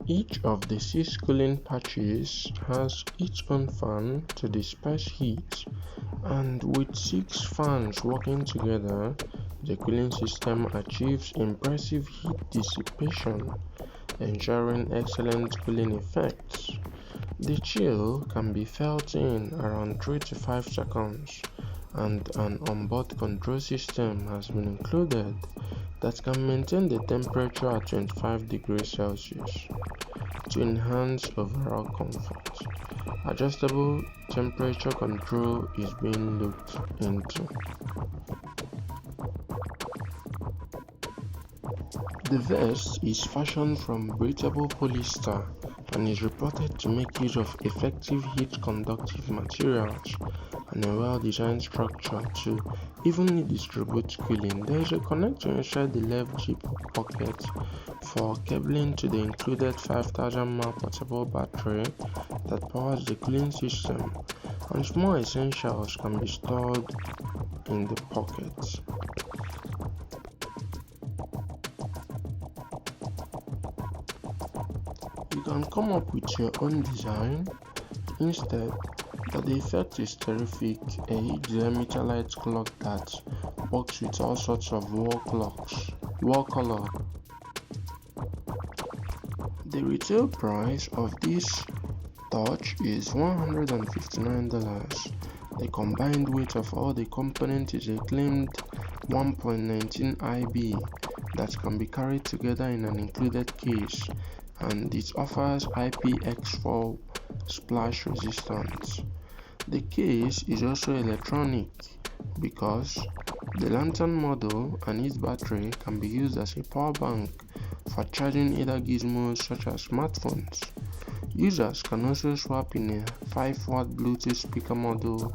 Each of the 6 cooling patches has its own fan to disperse heat, and with 6 fans working together, the cooling system achieves impressive heat dissipation, ensuring excellent cooling effects. The chill can be felt in around 3 to 5 seconds, and an onboard control system has been included that can maintain the temperature at 25 degrees Celsius to enhance overall comfort. Adjustable temperature control is being looked into. The vest is fashioned from breathable polyester and is reported to make use of effective heat-conductive materials and a well-designed structure to evenly distribute cooling. There is a connector inside the left zip pocket for cabling to the included 5000 mAh portable battery that powers the cooling system, and small essentials can be stored in the pockets. You can come up with your own design instead, but the effect is terrific. A diameter light clock that works with all sorts of wall color. The retail price of this touch is $159. The combined weight of all the components is a claimed 1.19 IB that can be carried together in an included case, and it offers IPX4 splash resistance. The case is also electronic because the lantern model and its battery can be used as a power bank for charging either gizmos such as smartphones. Users can also swap in a 5-watt Bluetooth speaker model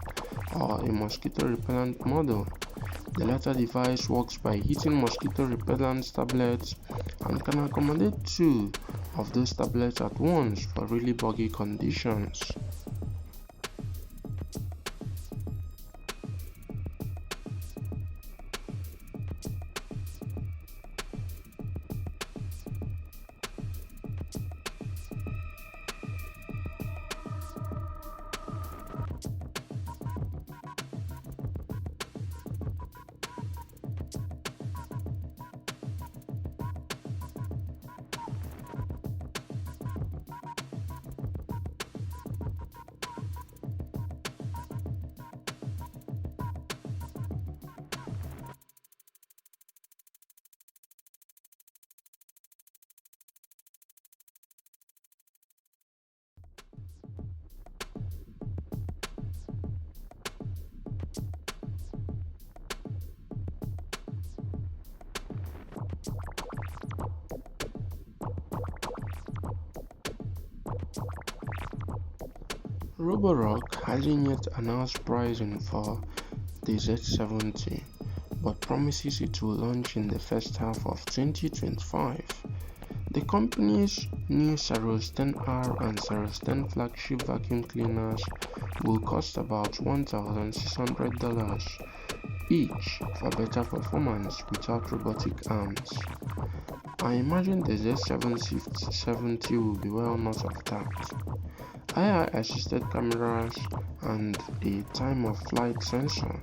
or a mosquito repellent model. The latter device works by heating mosquito repellent tablets and can accommodate 2 of those tablets at once for really buggy conditions. Roborock hasn't yet announced pricing for the Z70, but promises it will launch in the first half of 2025. The company's new Saros 10R and Saros 10 flagship vacuum cleaners will cost about $1,600 each for better performance without robotic arms. I imagine the Z770 will be well north of that. AI assisted cameras and a time of flight sensor.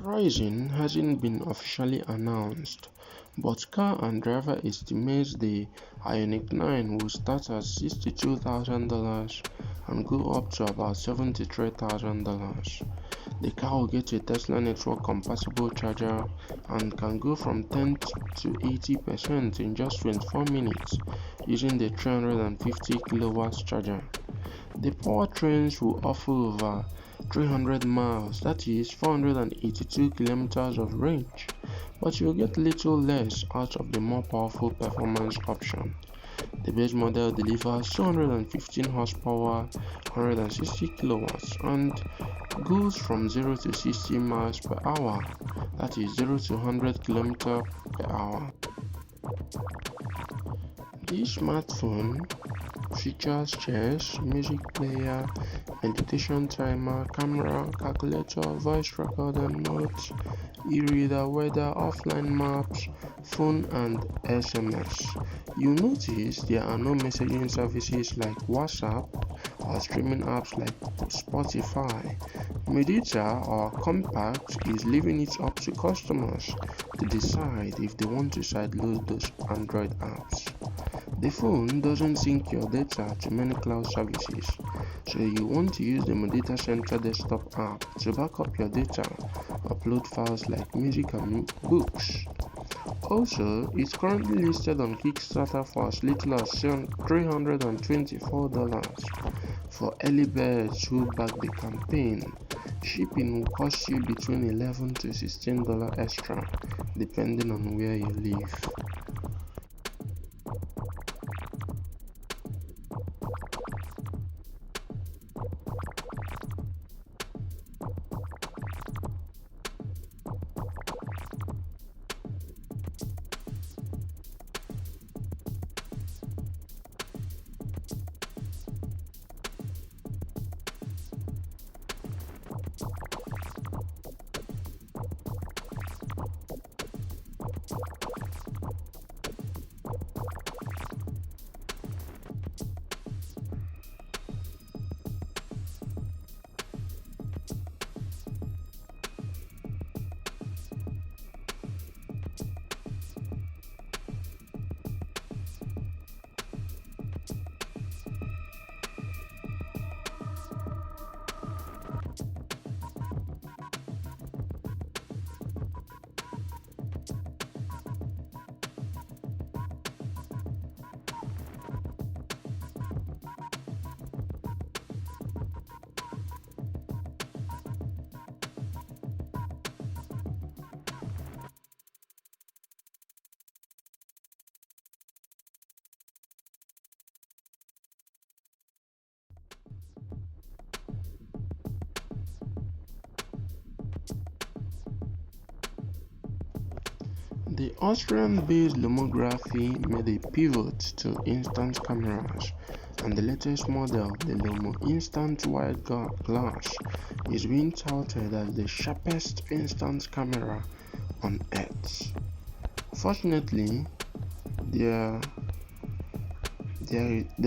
Pricing hasn't been officially announced, but Car and Driver estimates the Ioniq 9 will start at $62,000 and go up to about $73,000. The car will get a Tesla network compatible charger and can go from 10 to 80% in just 24 minutes using the 350 kilowatts charger. The powertrains will offer over 300 miles, that is 482 kilometers of range, but you'll get little less out of the more powerful performance option. The base model delivers 215 horsepower, 160 kilowatts, and goes from 0 to 60 miles per hour, that is 0 to 100 km per hour. This smartphone features chess, music player, meditation timer, camera, calculator, voice recorder, notes, e-reader, weather, offline maps, phone and SMS. You notice there are no messaging services like WhatsApp or streaming apps like Spotify. Medita or Compact is leaving it up to customers to decide if they want to sideload those Android apps. The phone doesn't sync your data to many cloud services, so you want to use the Medita Center desktop app to back up your data, upload files like music and books. Also, it's currently listed on Kickstarter for as little as $324. For early birds who back the campaign, shipping will cost you between $11 to $16 extra, depending on where you live. The Austrian-based Lomography made a pivot to instant cameras, and the latest model, the Lomo Instant Wide Glass, is being touted as the sharpest instant camera on Earth. Fortunately, the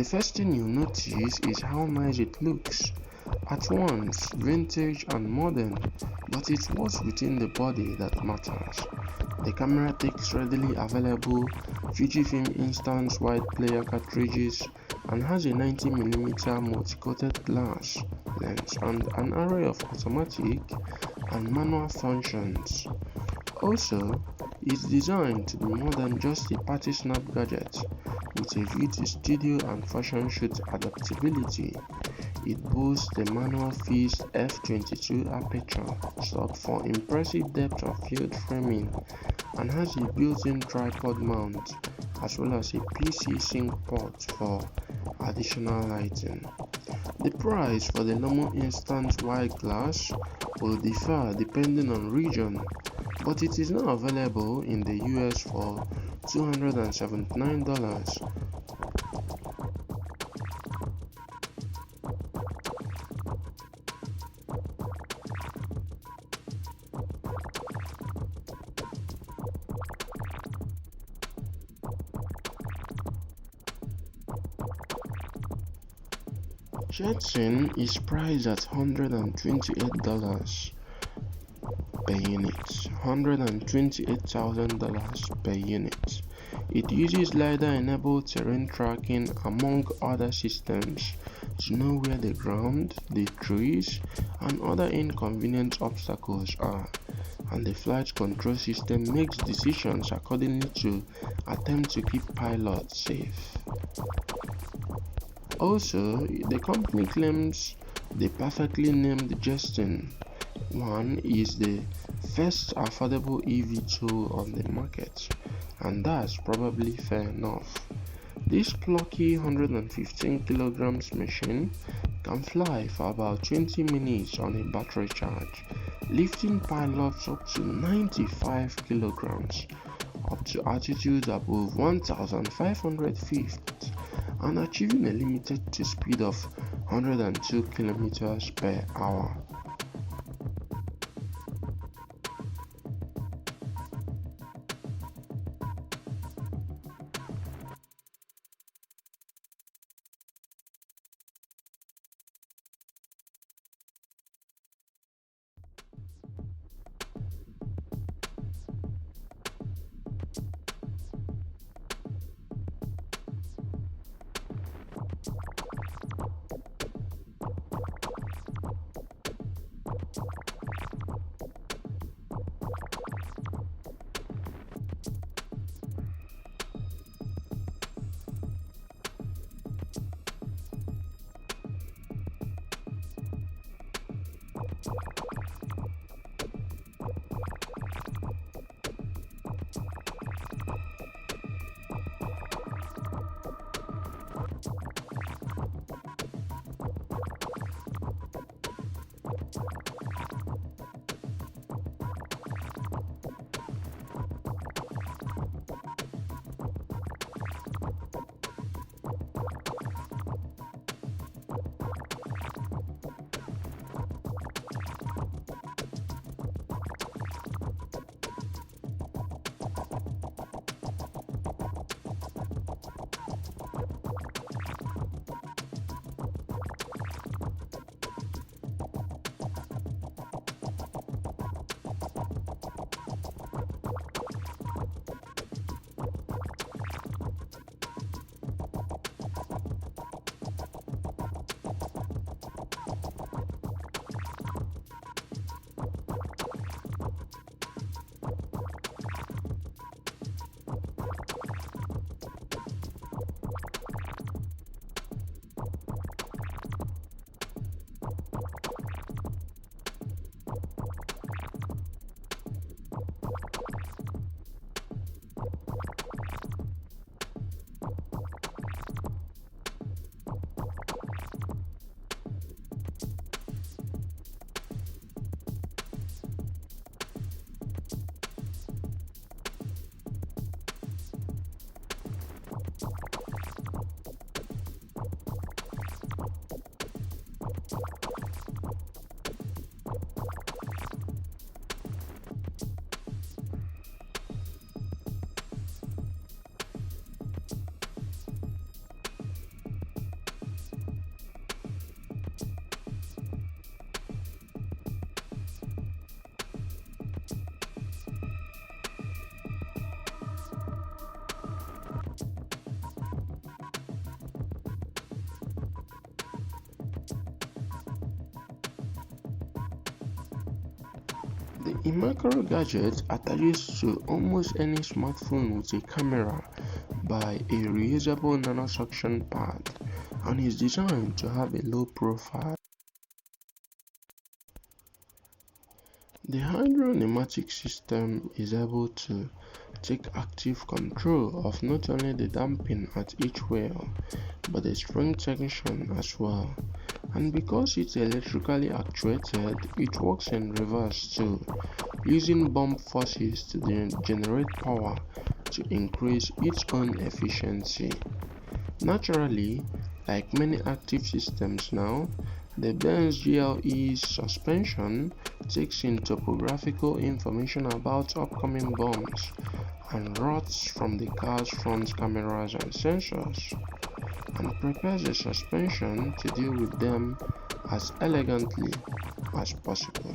first thing you notice is how nice it looks. At once vintage and modern, but it's what's within the body that matters. The camera takes readily available Fujifilm Instant Wide Player cartridges and has a 90mm multi-coated glass lens and an array of automatic and manual functions. Also, it's designed to be more than just a party snap gadget, with a view to studio and fashion shoot adaptability. It boasts the manual fixed f/22 aperture stop for impressive depth of field framing and has a built-in tripod mount as well as a PC sync port for additional lighting. The price for the Lomo Instant Wide Glass will differ depending on region, but it is now available in the US for $279. Jetson is priced at $128. per unit, $128,000 per unit. It uses LiDAR-enabled terrain tracking among other systems to know where the ground, the trees, and other inconvenient obstacles are, and the flight control system makes decisions accordingly to attempt to keep pilots safe. Also, the company claims the perfectly named Justin 1 is the first affordable eVTOL on the market, and that's probably fair enough. This plucky 115 kilograms machine can fly for about 20 minutes on a battery charge, lifting pilots up to 95 kilograms, up to altitudes above 1,500 feet, and achieving a limited speed of 102 kilometers per hour. The micro gadget attaches to almost any smartphone with a camera by a reusable nanosuction pad and is designed to have a low profile. The hydropneumatic system is able to take active control of not only the damping at each wheel, but the spring tension as well. And because it's electrically actuated, it works in reverse too, using bump forces to generate power to increase its own efficiency. Naturally, like many active systems now, the Benz GLE's suspension takes in topographical information about upcoming bumps and routes from the car's front cameras and sensors, and prepares the suspension to deal with them as elegantly as possible.